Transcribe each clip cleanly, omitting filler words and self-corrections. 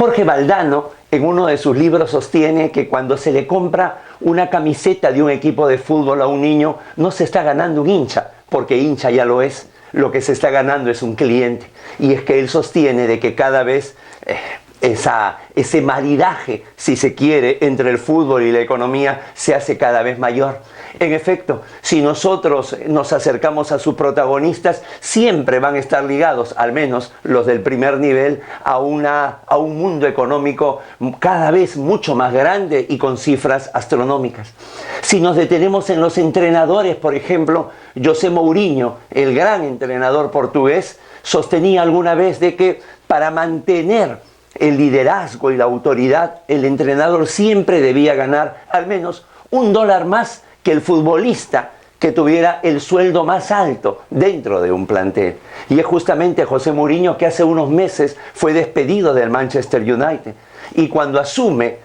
Jorge Valdano, en uno de sus libros, sostiene que cuando se le compra una camiseta de un equipo de fútbol a un niño, no se está ganando un hincha, porque hincha ya lo es. Lo que se está ganando es un cliente. Y es que él sostiene de que cada vez ese maridaje, si se quiere, entre el fútbol y la economía se hace cada vez mayor. En efecto, si nosotros nos acercamos a sus protagonistas, siempre van a estar ligados, al menos los del primer nivel, a un mundo económico cada vez mucho más grande y con cifras astronómicas. Si nos detenemos en los entrenadores, por ejemplo, José Mourinho, el gran entrenador portugués, sostenía alguna vez de que para mantener el liderazgo y la autoridad, el entrenador siempre debía ganar al menos $1 más que el futbolista que tuviera el sueldo más alto dentro de un plantel. Y es justamente José Mourinho que hace unos meses fue despedido del Manchester United. Y cuando asume,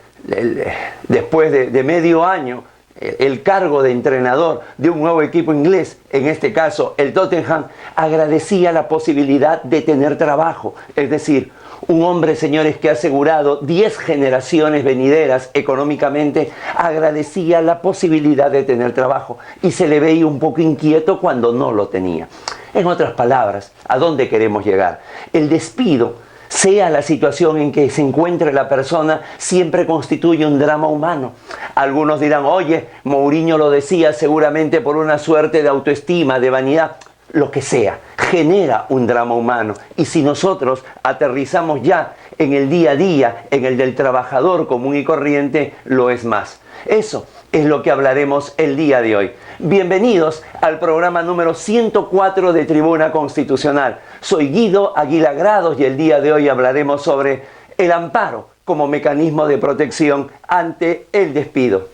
después de medio año, el cargo de entrenador de un nuevo equipo inglés, en este caso el Tottenham, agradecía la posibilidad de tener trabajo. Es decir, un hombre, señores, que ha asegurado 10 generaciones venideras económicamente, agradecía la posibilidad de tener trabajo y se le veía un poco inquieto cuando no lo tenía. En otras palabras, ¿a dónde queremos llegar? El despido, sea la situación en que se encuentre la persona, siempre constituye un drama humano. Algunos dirán, oye, Mourinho lo decía seguramente por una suerte de autoestima, de vanidad. Lo que sea, genera un drama humano. Y si nosotros aterrizamos ya en el día a día, en el del trabajador común y corriente, lo es más. Eso es lo que hablaremos el día de hoy. Bienvenidos al programa número 104 de Tribuna Constitucional. Soy Guido Aguilar Grados y el día de hoy hablaremos sobre el amparo como mecanismo de protección ante el despido.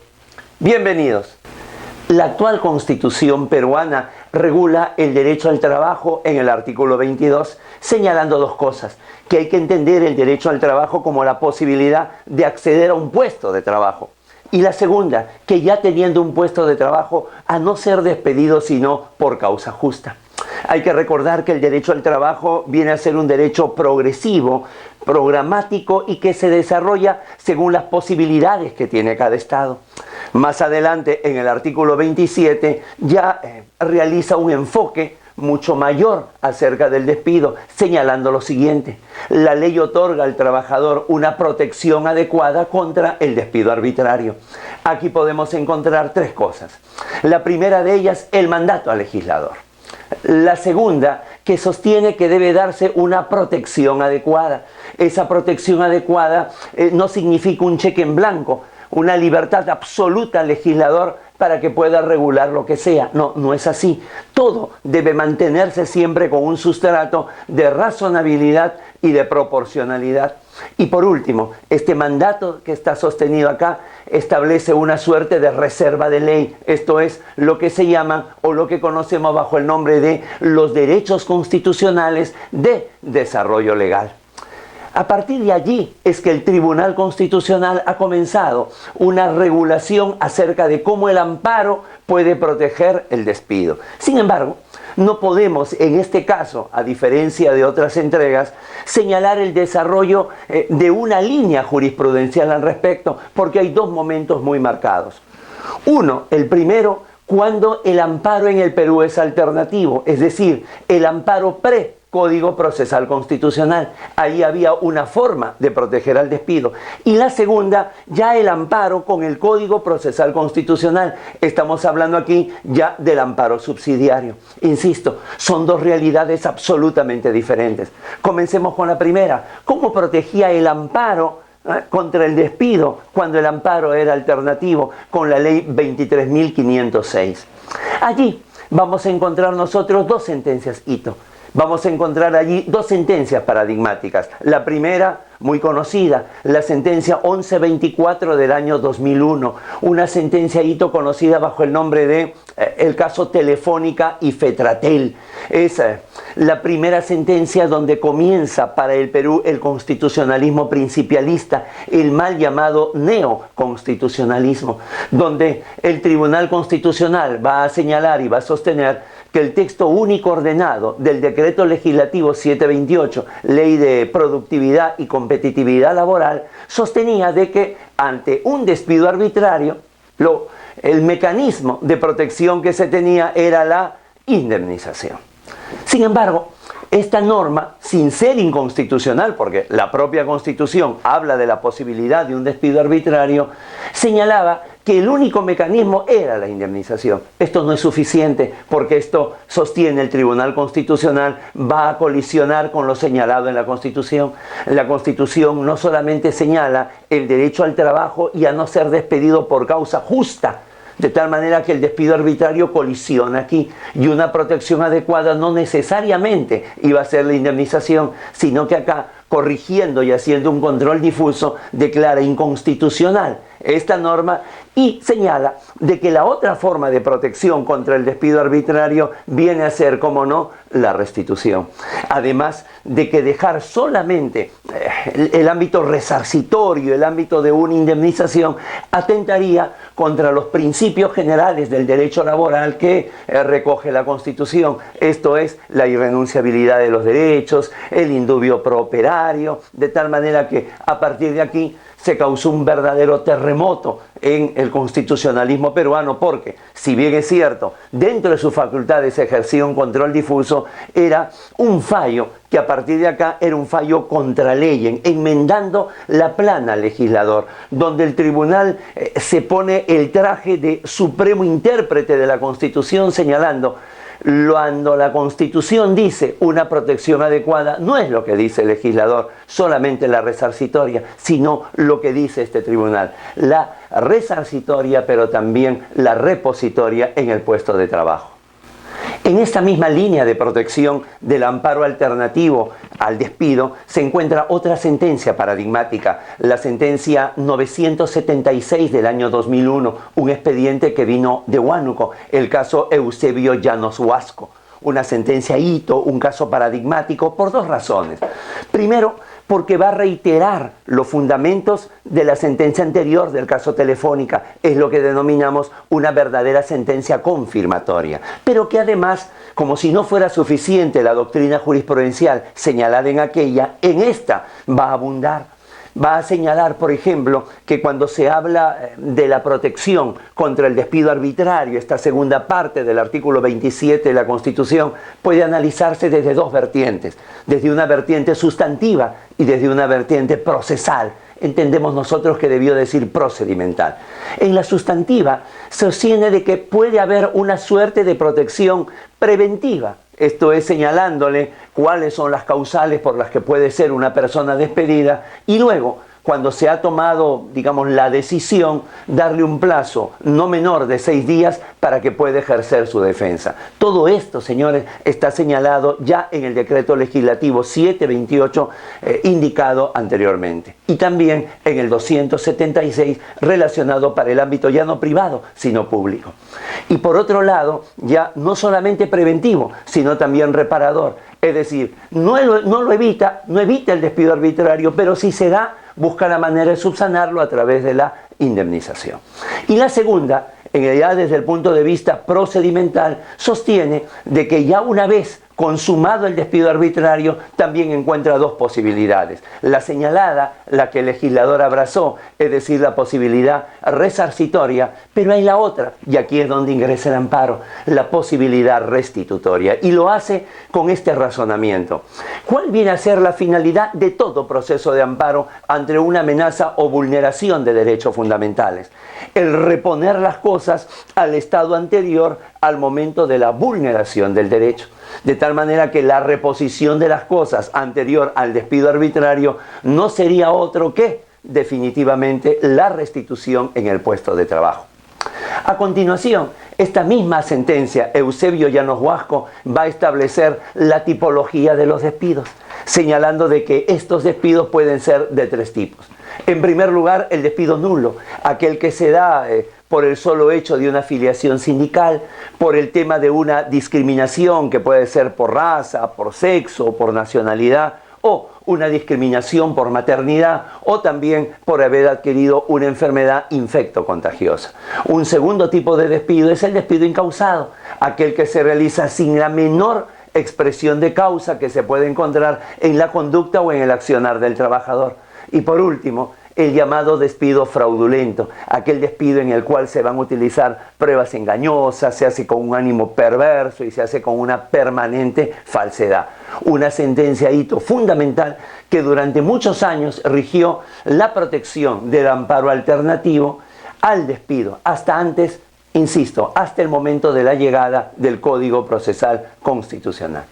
Bienvenidos. La actual Constitución peruana regula el derecho al trabajo en el artículo 22, señalando dos cosas: que hay que entender el derecho al trabajo como la posibilidad de acceder a un puesto de trabajo. Y la segunda, que ya teniendo un puesto de trabajo, a no ser despedido sino por causa justa. Hay que recordar que el derecho al trabajo viene a ser un derecho progresivo, programático y que se desarrolla según las posibilidades que tiene cada Estado. Más adelante, en el artículo 27, ya realiza un enfoque mucho mayor acerca del despido, señalando lo siguiente: la ley otorga al trabajador una protección adecuada contra el despido arbitrario. Aquí podemos encontrar tres cosas. La primera de ellas, el mandato al legislador. La segunda, que sostiene que debe darse una protección adecuada. Esa protección adecuada no significa un cheque en blanco, una libertad absoluta al legislador para que pueda regular lo que sea. No, no es así. Todo debe mantenerse siempre con un sustrato de razonabilidad y de proporcionalidad. Y por último, este mandato que está sostenido acá establece una suerte de reserva de ley. Esto es lo que se llama o lo que conocemos bajo el nombre de los derechos constitucionales de desarrollo legal. A partir de allí es que el Tribunal Constitucional ha comenzado una regulación acerca de cómo el amparo puede proteger el despido. Sin embargo, no podemos en este caso, a diferencia de otras entregas, señalar el desarrollo de una línea jurisprudencial al respecto, porque hay dos momentos muy marcados. Uno, el primero, cuando el amparo en el Perú es alternativo, es decir, el amparo Código Procesal Constitucional. Ahí había una forma de proteger al despido. Y la segunda, ya el amparo con el Código Procesal Constitucional. Estamos hablando aquí ya del amparo subsidiario. Insisto, son dos realidades absolutamente diferentes. Comencemos con la primera. ¿Cómo protegía el amparo contra el despido cuando el amparo era alternativo con la ley 23.506? Allí vamos a encontrar nosotros dos sentencias hito. Vamos a encontrar allí dos sentencias paradigmáticas. La primera, muy conocida, la sentencia 1124 del año 2001, una sentencia hito conocida bajo el nombre de el caso Telefónica y Fetratel. Es la primera sentencia donde comienza para el Perú el constitucionalismo principialista, el mal llamado neoconstitucionalismo, donde el Tribunal Constitucional va a señalar y va a sostener que el texto único ordenado del Decreto Legislativo 728, Ley de Productividad y Competitividad Laboral, sostenía de que ante un despido arbitrario, el mecanismo de protección que se tenía era la indemnización. Sin embargo, esta norma, sin ser inconstitucional, porque la propia Constitución habla de la posibilidad de un despido arbitrario, señalaba que el único mecanismo era la indemnización. Esto no es suficiente porque esto sostiene el Tribunal Constitucional, va a colisionar con lo señalado en la Constitución. La Constitución no solamente señala el derecho al trabajo y a no ser despedido por causa justa, de tal manera que el despido arbitrario colisiona aquí, y una protección adecuada no necesariamente iba a ser la indemnización, sino que acá, corrigiendo y haciendo un control difuso, declara inconstitucional esta norma y señala de que la otra forma de protección contra el despido arbitrario viene a ser, como no, la restitución. Además de que dejar solamente el ámbito resarcitorio, el ámbito de una indemnización, atentaría contra los principios generales del derecho laboral que recoge la Constitución. Esto es la irrenunciabilidad de los derechos, el indubio pro operario, de tal manera que a partir de aquí se causó un verdadero terremoto en el constitucionalismo peruano, porque, si bien es cierto, dentro de sus facultades ejercía un control difuso, era un fallo que a partir de acá era un fallo contra ley, enmendando la plana legislador, donde el tribunal se pone el traje de supremo intérprete de la Constitución, señalando: cuando la Constitución dice una protección adecuada, no es lo que dice el legislador, solamente la resarcitoria, sino lo que dice este tribunal, la resarcitoria, pero también la repositoria en el puesto de trabajo. En esta misma línea de protección del amparo alternativo al despido se encuentra otra sentencia paradigmática, la sentencia 976 del año 2001, un expediente que vino de Huánuco, el caso Eusebio Llanos Huasco. Una sentencia hito, un caso paradigmático por dos razones. Primero, porque va a reiterar los fundamentos de la sentencia anterior del caso Telefónica. Es lo que denominamos una verdadera sentencia confirmatoria. Pero que además, como si no fuera suficiente la doctrina jurisprudencial señalada en aquella, en esta va a abundar. Va a señalar, por ejemplo, que cuando se habla de la protección contra el despido arbitrario, esta segunda parte del artículo 27 de la Constitución, puede analizarse desde dos vertientes, desde una vertiente sustantiva y desde una vertiente procesal. Entendemos nosotros que debió decir procedimental. En la sustantiva se sostiene de que puede haber una suerte de protección preventiva. Esto es, señalándole cuáles son las causales por las que puede ser una persona despedida, y luego, cuando se ha tomado, digamos, la decisión, darle un plazo no menor de 6 días para que pueda ejercer su defensa. Todo esto, señores, está señalado ya en el Decreto Legislativo 728 indicado anteriormente. Y también en el 276 relacionado para el ámbito ya no privado, sino público. Y por otro lado, ya no solamente preventivo, sino también reparador. Es decir, no evita el despido arbitrario, pero si se da, busca la manera de subsanarlo a través de la indemnización. Y la segunda, en realidad desde el punto de vista procedimental, sostiene de que ya una vez consumado el despido arbitrario, también encuentra dos posibilidades. La señalada, la que el legislador abrazó, es decir, la posibilidad resarcitoria, pero hay la otra, y aquí es donde ingresa el amparo, la posibilidad restitutoria. Y lo hace con este razonamiento. ¿Cuál viene a ser la finalidad de todo proceso de amparo ante una amenaza o vulneración de derechos fundamentales? El reponer las cosas al estado anterior al momento de la vulneración del derecho. De tal manera que la reposición de las cosas anterior al despido arbitrario no sería otro que, definitivamente, la restitución en el puesto de trabajo. A continuación, esta misma sentencia, Eusebio Llanos Huasco, va a establecer la tipología de los despidos, señalando de que estos despidos pueden ser de 3 tipos. En primer lugar, el despido nulo, aquel que se da por el solo hecho de una afiliación sindical, por el tema de una discriminación que puede ser por raza, por sexo, por nacionalidad o una discriminación por maternidad o también por haber adquirido una enfermedad infectocontagiosa. Un segundo tipo de despido es el despido incausado, aquel que se realiza sin la menor expresión de causa que se puede encontrar en la conducta o en el accionar del trabajador. Y por último, el llamado despido fraudulento, aquel despido en el cual se van a utilizar pruebas engañosas, se hace con un ánimo perverso y se hace con una permanente falsedad. Una sentencia hito fundamental que durante muchos años rigió la protección del amparo alternativo al despido, hasta antes, insisto, hasta el momento de la llegada del Código Procesal Constitucional.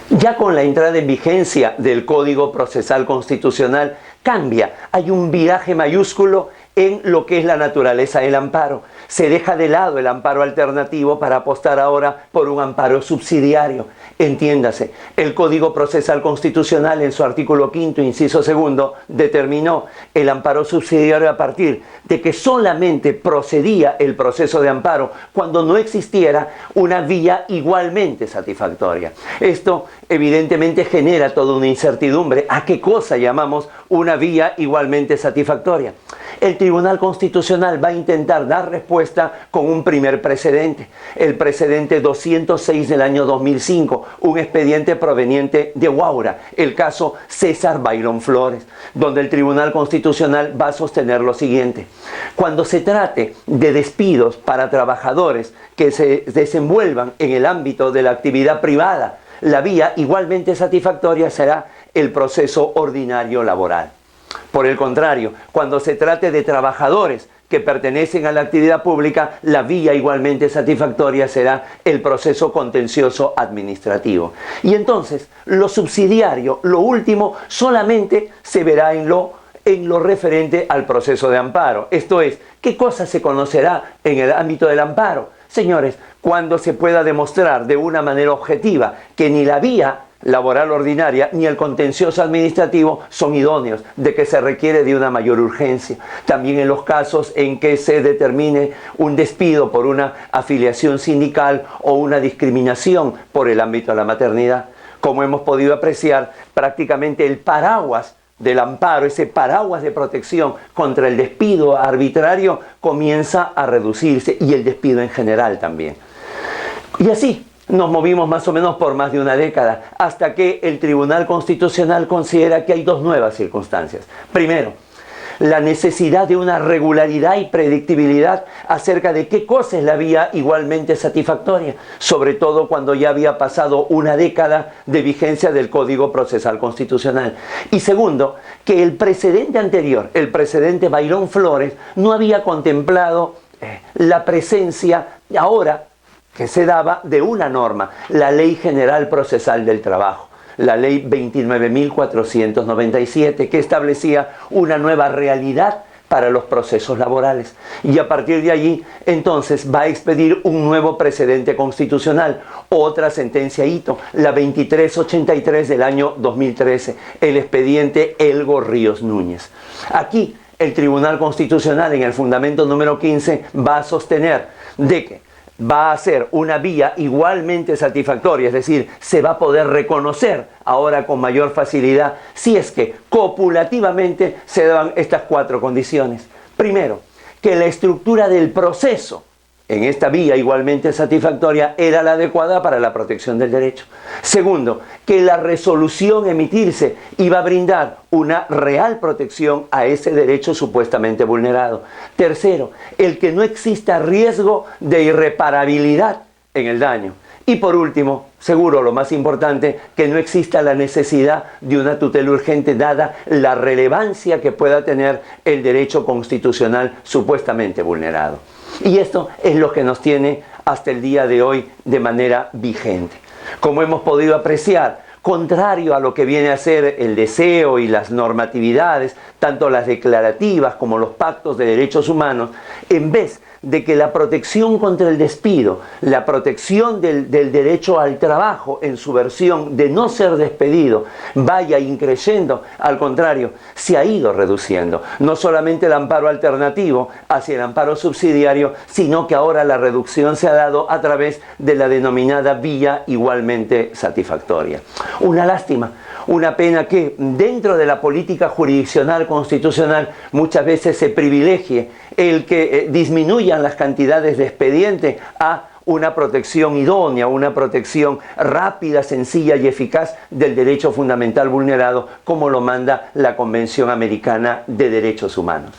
Ya con la entrada en vigencia del Código Procesal Constitucional cambia, hay un viraje mayúsculo en lo que es la naturaleza del amparo. Se deja de lado el amparo alternativo para apostar ahora por un amparo subsidiario. Entiéndase, el Código Procesal Constitucional en su artículo 5º, inciso 2, determinó el amparo subsidiario a partir de que solamente procedía el proceso de amparo cuando no existiera una vía igualmente satisfactoria. Esto evidentemente genera toda una incertidumbre. ¿A qué cosa llamamos una vía igualmente satisfactoria? El Tribunal Constitucional va a intentar dar respuesta con un primer precedente, el precedente 206 del año 2005, un expediente proveniente de Huaura, el caso César Bailón Flores, donde el Tribunal Constitucional va a sostener lo siguiente: cuando se trate de despidos para trabajadores que se desenvuelvan en el ámbito de la actividad privada, la vía igualmente satisfactoria será el proceso ordinario laboral. Por el contrario, cuando se trate de trabajadores que pertenecen a la actividad pública, la vía igualmente satisfactoria será el proceso contencioso administrativo. Y entonces, lo subsidiario, lo último, solamente se verá en lo referente al proceso de amparo. Esto es, ¿qué cosa se conocerá en el ámbito del amparo? Señores, cuando se pueda demostrar de una manera objetiva que ni la vía laboral ordinaria ni el contencioso administrativo son idóneos, de que se requiere de una mayor urgencia. También en los casos en que se determine un despido por una afiliación sindical o una discriminación por el ámbito de la maternidad. Como hemos podido apreciar, prácticamente el paraguas del amparo, ese paraguas de protección contra el despido arbitrario, comienza a reducirse, y el despido en general también. Y así nos movimos más o menos por más de una década, hasta que el Tribunal Constitucional considera que hay dos nuevas circunstancias. Primero, la necesidad de una regularidad y predictibilidad acerca de qué cosa es la vía igualmente satisfactoria, sobre todo cuando ya había pasado una década de vigencia del Código Procesal Constitucional. Y segundo, que el precedente anterior, el precedente Bailón Flores, no había contemplado la presencia ahora que se daba de una norma, la Ley General Procesal del Trabajo, la Ley 29.497, que establecía una nueva realidad para los procesos laborales. Y a partir de allí, entonces, va a expedir un nuevo precedente constitucional, otra sentencia hito, la 2383 del año 2013, el expediente Elgo Ríos Núñez. Aquí, el Tribunal Constitucional, en el fundamento número 15, va a sostener de que va a ser una vía igualmente satisfactoria, es decir, se va a poder reconocer ahora con mayor facilidad si es que copulativamente se dan estas cuatro condiciones. Primero, que la estructura del proceso en esta vía igualmente satisfactoria era la adecuada para la protección del derecho. Segundo, que la resolución emitirse iba a brindar una real protección a ese derecho supuestamente vulnerado. Tercero, el que no exista riesgo de irreparabilidad en el daño. Y por último, seguro lo más importante, que no exista la necesidad de una tutela urgente dada la relevancia que pueda tener el derecho constitucional supuestamente vulnerado. Y esto es lo que nos tiene hasta el día de hoy de manera vigente. Como hemos podido apreciar, contrario a lo que viene a ser el deseo y las normatividades, tanto las declarativas como los pactos de derechos humanos, en vez de que la protección contra el despido, la protección del derecho al trabajo en su versión de no ser despedido, vaya increciendo, al contrario, se ha ido reduciendo. No solamente el amparo alternativo hacia el amparo subsidiario, sino que ahora la reducción se ha dado a través de la denominada vía igualmente satisfactoria. Una lástima, una pena que dentro de la política jurisdiccional constitucional muchas veces se privilegie el que disminuyan las cantidades de expedientes a una protección idónea, una protección rápida, sencilla y eficaz del derecho fundamental vulnerado, como lo manda la Convención Americana de Derechos Humanos.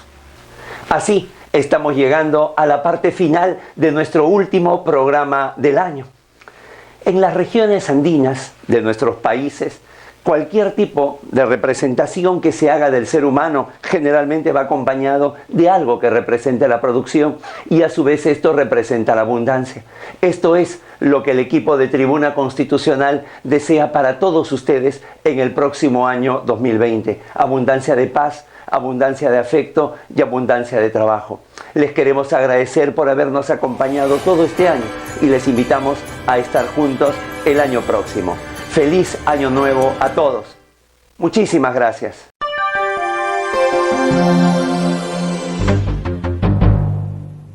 Así estamos llegando a la parte final de nuestro último programa del año. En las regiones andinas de nuestros países, cualquier tipo de representación que se haga del ser humano generalmente va acompañado de algo que represente la producción y a su vez esto representa la abundancia. Esto es lo que el equipo de Tribuna Constitucional desea para todos ustedes en el próximo año 2020. Abundancia de paz, abundancia de afecto y abundancia de trabajo. Les queremos agradecer por habernos acompañado todo este año y les invitamos a estar juntos el año próximo. ¡Feliz Año Nuevo a todos! Muchísimas gracias.